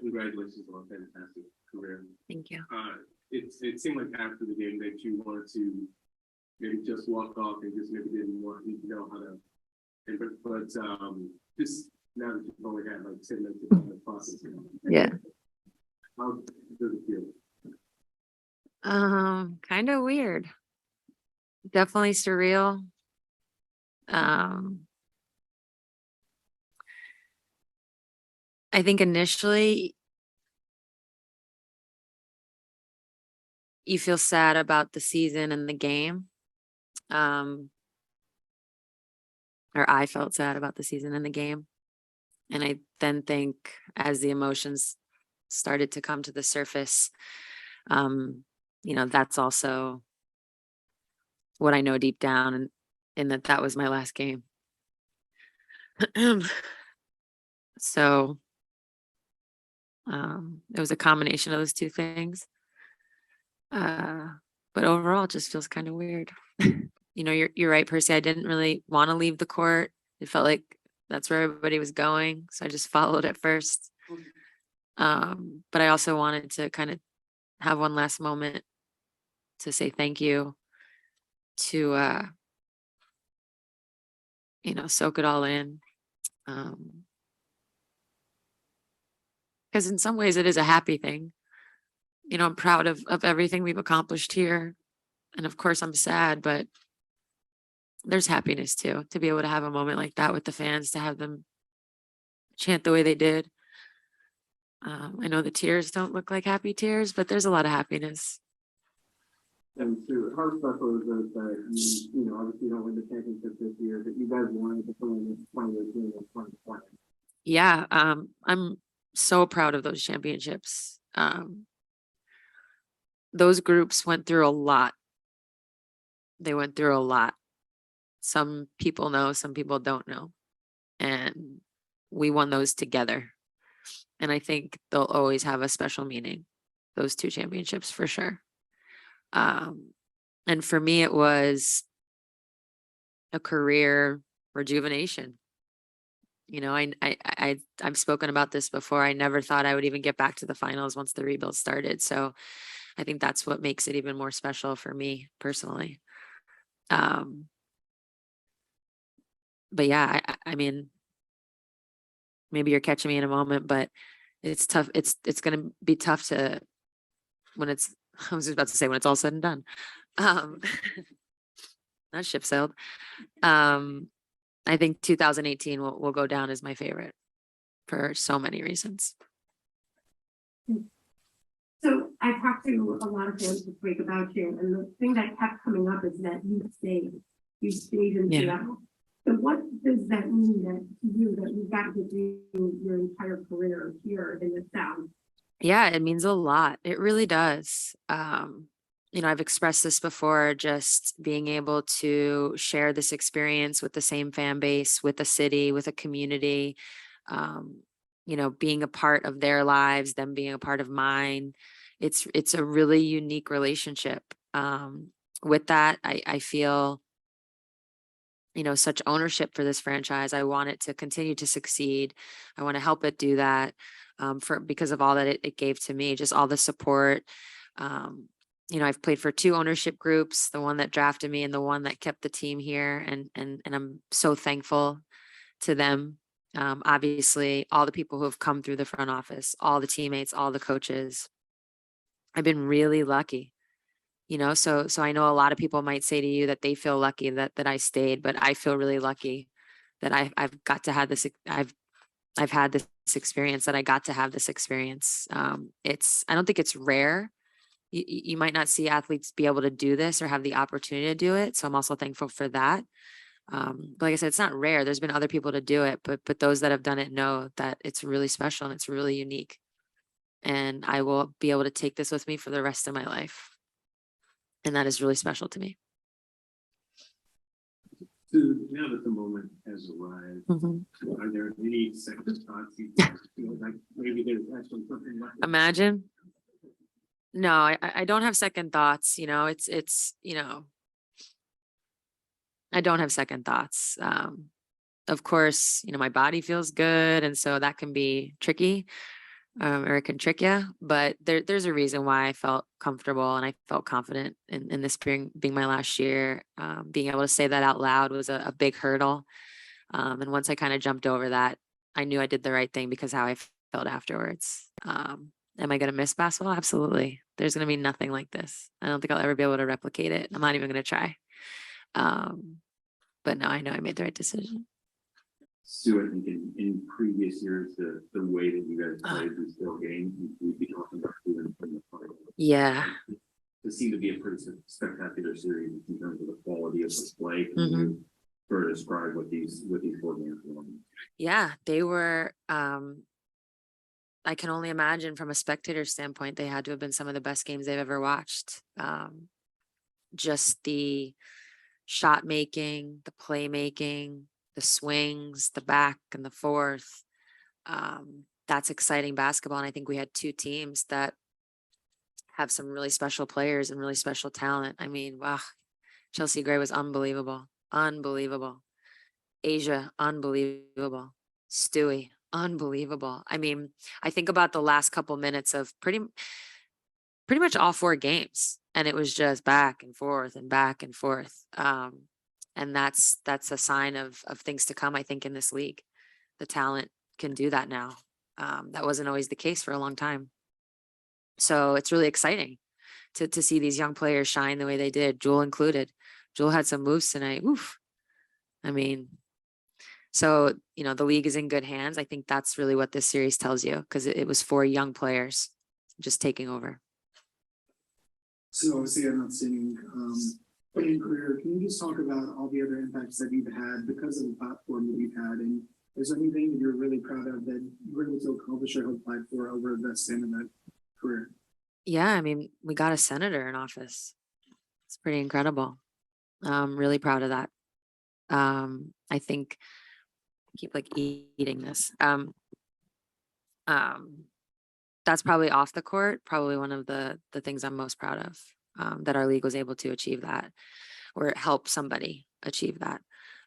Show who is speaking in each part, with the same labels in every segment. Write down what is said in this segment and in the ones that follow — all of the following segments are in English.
Speaker 1: Congratulations on a fantastic career.
Speaker 2: Thank you.
Speaker 1: It seemed like after the game that you wanted to maybe just walk off and just maybe didn't want to know how to. But just now that you've only had like 10 minutes of the process.
Speaker 2: Yeah.
Speaker 1: How does it feel?
Speaker 2: Kind of weird. Definitely surreal. I think initially you feel sad about the season and the game. Or I felt sad about the season and the game. And I then think as the emotions started to come to the surface, that's also what I know deep down, and in that was my last game. So it was a combination of those two things. But overall, it just feels kind of weird. You're right, Percy. I didn't really want to leave the court. It felt like that's where everybody was going, so I just followed at first. But I also wanted to kind of have one last moment to say thank you, to soak it all in. Because in some ways it is a happy thing. I'm proud of everything we've accomplished here. And of course I'm sad, but there's happiness too, to be able to have a moment like that with the fans, to have them chant the way they did. I know the tears don't look like happy tears, but there's a lot of happiness.
Speaker 1: And so how special is it that you obviously don't win the championship this year, that you guys wanted to win in 2018 and 2020?
Speaker 2: Yeah, I'm so proud of those championships. Those groups went through a lot. They went through a lot. Some people know, some people don't know. And we won those together. And I think they'll always have a special meaning, those two championships for sure. And for me, it was a career rejuvenation. I've spoken about this before. I never thought I would even get back to the finals once the rebuild started. So I think that's what makes it even more special for me personally. But yeah, I mean, maybe you're catching me in a moment, but it's tough. It's going to be tough to, when it's, I was just about to say when it's all said and done. That ship sailed. I think 2018 will go down as my favorite for so many reasons.
Speaker 3: So I talked to a lot of fans this week about you, and the thing that kept coming up is that you stayed in Seattle. So what does that mean to you, that you got to do your entire career here in the South?
Speaker 2: Yeah, it means a lot. It really does. I've expressed this before, just being able to share this experience with the same fan base, with a city, with a community, being a part of their lives, them being a part of mine. It's a really unique relationship. With that, I feel, such ownership for this franchise. I want it to continue to succeed. I want to help it do that, because of all that it gave to me, just all the support. I've played for two ownership groups, the one that drafted me and the one that kept the team here. And I'm so thankful to them. Obviously all the people who have come through the front office, all the teammates, all the coaches. I've been really lucky, so I know a lot of people might say to you that they feel lucky that I stayed, but I feel really lucky that I've got to have this. I've had this experience, that I got to have this experience. I don't think it's rare. You might not see athletes be able to do this or have the opportunity to do it. So I'm also thankful for that. But like I said, it's not rare. There's been other people to do it, but those that have done it know that it's really special and it's really unique. And I will be able to take this with me for the rest of my life. And that is really special to me.
Speaker 1: So now that the moment has arrived, are there any second thoughts you feel like maybe there's actually something like that?
Speaker 2: Imagine. No, I don't have second thoughts. I don't have second thoughts. Of course, my body feels good. And so that can be tricky. or it can trick you, but there's a reason why I felt comfortable and I felt confident in this being my last year. Being able to say that out loud was a big hurdle. And once I kind of jumped over that, I knew I did the right thing because how I felt afterwards. Am I going to miss basketball? Absolutely. There's going to be nothing like this. I don't think I'll ever be able to replicate it. I'm not even going to try. But no, I know I made the right decision.
Speaker 4: Sue, I think in previous years, the way that you guys played was still game. We'd be talking about doing from the final.
Speaker 2: Yeah.
Speaker 4: It seemed to be a pretty spectacular series in terms of the quality of display. Can
Speaker 2: Mhm.
Speaker 4: you sort of describe what these four games were?
Speaker 2: Yeah, they were, I can only imagine from a spectator standpoint, they had to have been some of the best games they've ever watched. Just the shot making, the playmaking, the swings, the back and the forth. That's exciting basketball. And I think we had two teams that have some really special players and really special talent. I mean, wow, Chelsea Gray was unbelievable. Unbelievable. Asia, unbelievable. Stewie, unbelievable. I mean, I think about the last couple minutes of pretty much all four games, and it was just back and forth and back and forth. And that's a sign of things to come, I think, in this league. The talent can do that now. That wasn't always the case for a long time. So it's really exciting to see these young players shine the way they did, Jewel included. Jewel had some moves tonight. Oof. I mean, so, you know, the league is in good hands. I think that's really what this series tells you, because it was four young players just taking over.
Speaker 5: So obviously I'm not seeing in your career, can you just talk about all the other impacts that you've had because of the platform that you've had? And is there anything that you're really proud of that you were able to accomplish or hope fight for over the span of that career?
Speaker 2: Yeah, I mean, we got a senator in office. It's pretty incredible. I'm really proud of that. I think I keep like eating this. That's probably off the court, probably one of the things I'm most proud of, that our league was able to achieve that, or help somebody achieve that.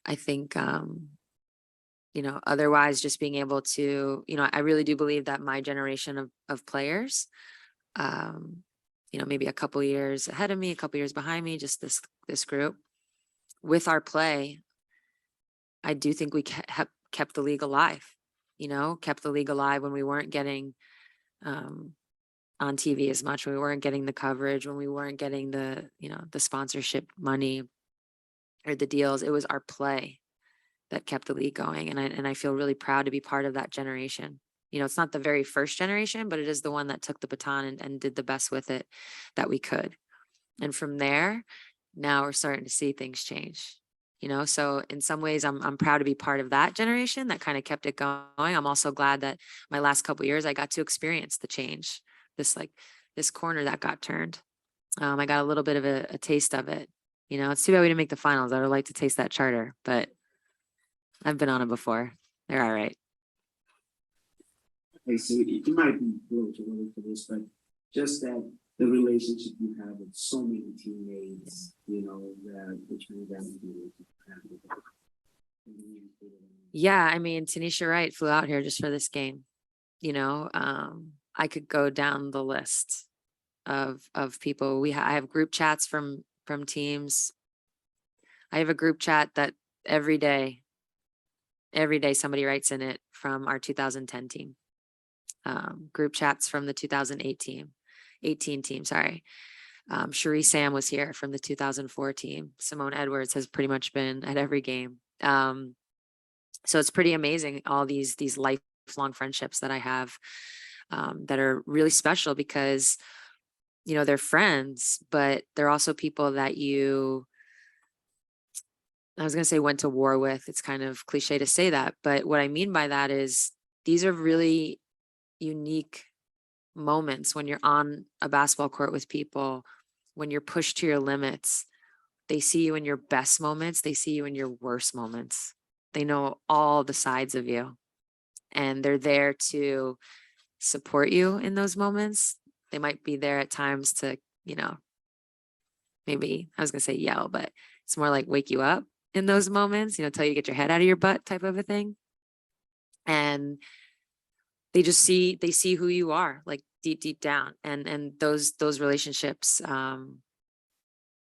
Speaker 2: I think, you know, otherwise just being able to, you know, I really do believe that my generation of players, you know, maybe a couple years ahead of me, a couple years behind me, just this group, with our play, I do think we kept the league alive, you know, kept the league alive when we weren't getting on TV as much, when we weren't getting the coverage, when we weren't getting the, you know, the sponsorship money or the deals. It was our play that kept the league going. And I feel really proud to be part of that generation. You know, it's not the very first generation, but it is the one that took the baton and did the best with it that we could. And from there, now we're starting to see things change. You know, so in some ways, I'm proud to be part of that generation that kind of kept it going. I'm also glad that my last couple of years, I got to experience the change, this corner that got turned. I got a little bit of a taste of it. You know, it's too bad we didn't make the finals. I would like to taste that charter, but I've been on it before. They're all right.
Speaker 5: Okay, so you might be a little too early for this, but just that the relationship you have with so many teammates, you know, that you down to.
Speaker 2: Yeah, I mean, Tanisha Wright flew out here just for this game. You know, I could go down the list of people. I have group chats from teams. I have a group chat that every day somebody writes in it from our 2010 team. Group chats from the 2018 team. Sorry. Cherie Sam was here from the 2004 team. Simone Edwards has pretty much been at every game. So it's pretty amazing, all these lifelong friendships that I have, that are really special because, you know, they're friends, but they're also people that I was going to say went to war with. It's kind of cliche to say that, but what I mean by that is these are really unique moments when you're on a basketball court with people, when you're pushed to your limits. They see you in your best moments. They see you in your worst moments. They know all the sides of you, and they're there to support you in those moments. They might be there at times to, you know, maybe I was going to say yell, but it's more like wake you up in those moments, you know, tell you to get your head out of your butt type of a thing. And they see who you are, like deep down. And those relationships,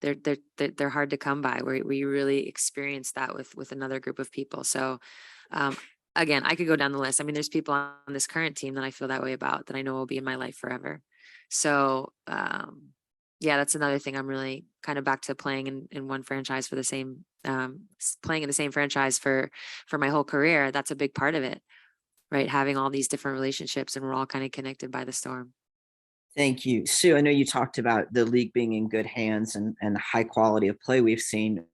Speaker 2: they're hard to come by, where you really experience that with another group of people. So, again, I could go down the list. I mean, there's people on this current team that I feel that way about, that I know will be in my life forever. So, yeah, that's another thing. I'm really kind of back to playing in one franchise for the same, playing in the same franchise for my whole career. That's a big part of it, right? Having all these different relationships, and we're all kind of connected by the storm.
Speaker 6: Thank you. Sue, I know you talked about the league being in good hands and the high quality of play we've seen.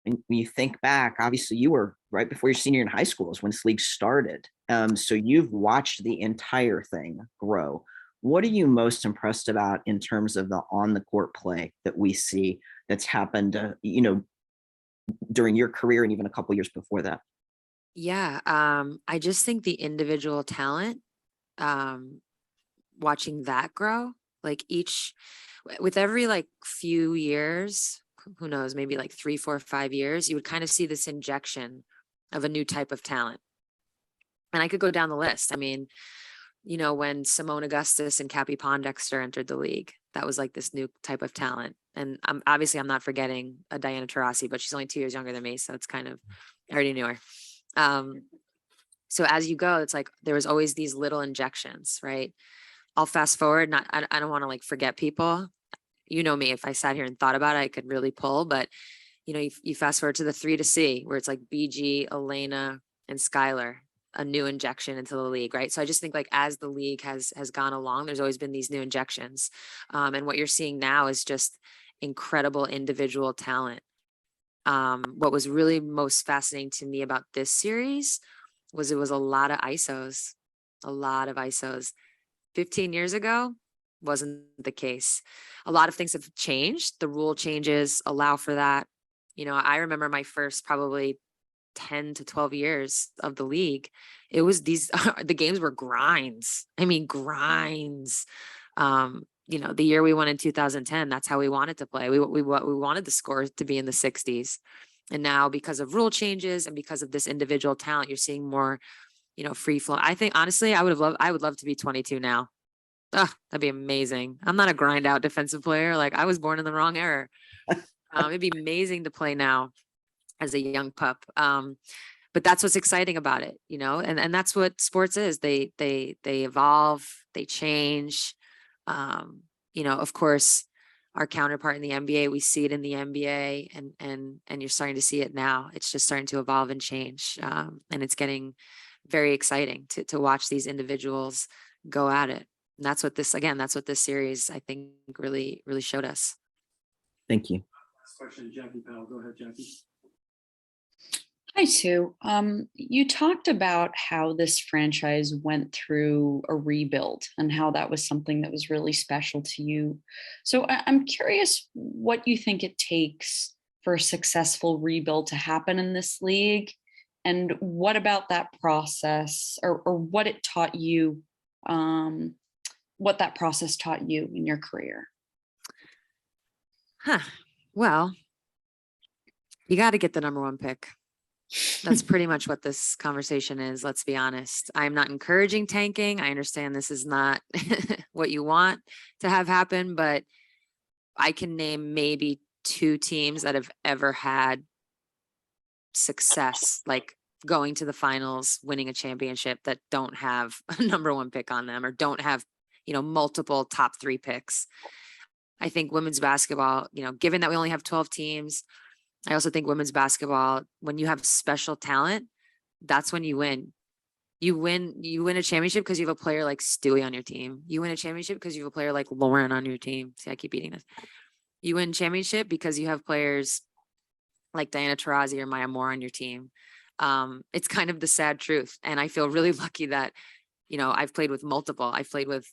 Speaker 6: And when you think back, obviously you were right before your senior in high school is when this league started. So you've watched the entire thing grow. What are you most impressed about in terms of the on the court play that we see that's happened, during your career and even a couple years before that?
Speaker 2: Yeah. I just think the individual talent, watching that grow, like with every like few years, who knows, maybe like 3, 4, 5 years, you would kind of see this injection of a new type of talent. And I could go down the list. I mean, when Simone Augustus and Cappie Pondexter entered the league, that was like this new type of talent. And obviously I'm not forgetting Diana Taurasi, but she's only 2 years younger than me. So it's kind of, I already knew her. So as you go, it's like, there was always these little injections, right? I'll fast forward. I don't want to like forget people. You know me, if I sat here and thought about it, I could really pull, but you fast forward to the 3 to C, where it's like BG, Elena, and Skylar, a new injection into the league, right? So I just think like as the league has gone along, there's always been these new injections. And what you're seeing now is just incredible individual talent. What was really most fascinating to me about this series was it was a lot of ISOs, 15 years ago wasn't the case. A lot of things have changed. The rule changes allow for that. I remember my first probably 10 to 12 years of the league. It was the games were grinds. I mean, grinds. The year we won in 2010, that's how we wanted to play. We wanted the scores to be in the 60s. And now, because of rule changes and because of this individual talent, you're seeing more, free flow. I think honestly, I would love to be 22 now. Oh, that'd be amazing. I'm not a grind out defensive player. Like, I was born in the wrong era. It'd be amazing to play now as a young pup. But that's what's exciting about it, and that's what sports is. They evolve, they change. Of course, our counterpart in the NBA, we see it in the NBA, and you're starting to see it now. It's just starting to evolve and change. And it's getting very exciting to watch these individuals go at it. And that's what this series, I think, really, really showed us.
Speaker 6: Thank you.
Speaker 5: Last question, Jackie Powell. Go ahead, Jackie.
Speaker 7: Hi, Sue. You talked about how this franchise went through a rebuild and how that was something that was really special to you. So I'm curious what you think it takes for a successful rebuild to happen in this league, and what about that process, or what it taught you, what that process taught you in your career.
Speaker 2: Well, you got to get the number 1 pick. That's pretty much what this conversation is. Let's be honest. I'm not encouraging tanking. I understand this is not what you want to have happen, but I can name maybe 2 teams that have ever had success, like going to the finals, winning a championship, that don't have a number 1 pick on them, or don't have, multiple top 3 picks. I think women's basketball, given that we only have 12 teams, I also think women's basketball, when you have special talent, that's when you win. You win a championship because you have a player like Stewie on your team. You win a championship because you have a player like Lauren on your team. See, I keep eating this. You win championship because you have players like Diana Taurasi or Maya Moore on your team. It's kind of the sad truth. And I feel really lucky that, I've played with multiple. I've played with,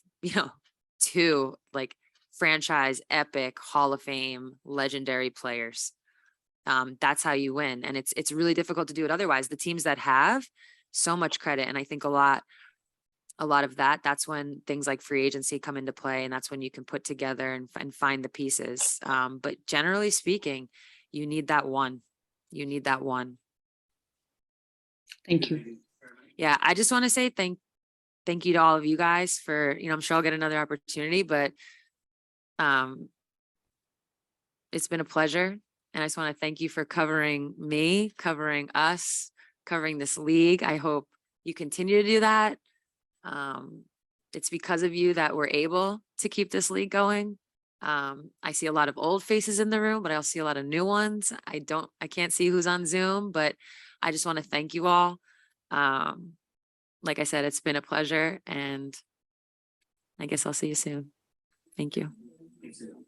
Speaker 2: 2 like franchise, epic, Hall of Fame, legendary players. That's how you win. And it's really difficult to do it otherwise. The teams that have so much credit, and I think a lot of that's when things like free agency come into play, and that's when you can put together and find the pieces. But generally speaking, you need that one.
Speaker 7: Thank you.
Speaker 2: Yeah, I just want to say thank you to all of you guys for, I'm sure I'll get another opportunity, but it's been a pleasure. And I just want to thank you for covering me, covering us, covering this league. I hope you continue to do that. It's because of you that we're able to keep this league going. I see a lot of old faces in the room, but I also see a lot of new ones. I can't see who's on Zoom, but I just want to thank you all. Like I said, it's been a pleasure, and I guess I'll see you soon. Thank you.
Speaker 4: Thanks, Sue.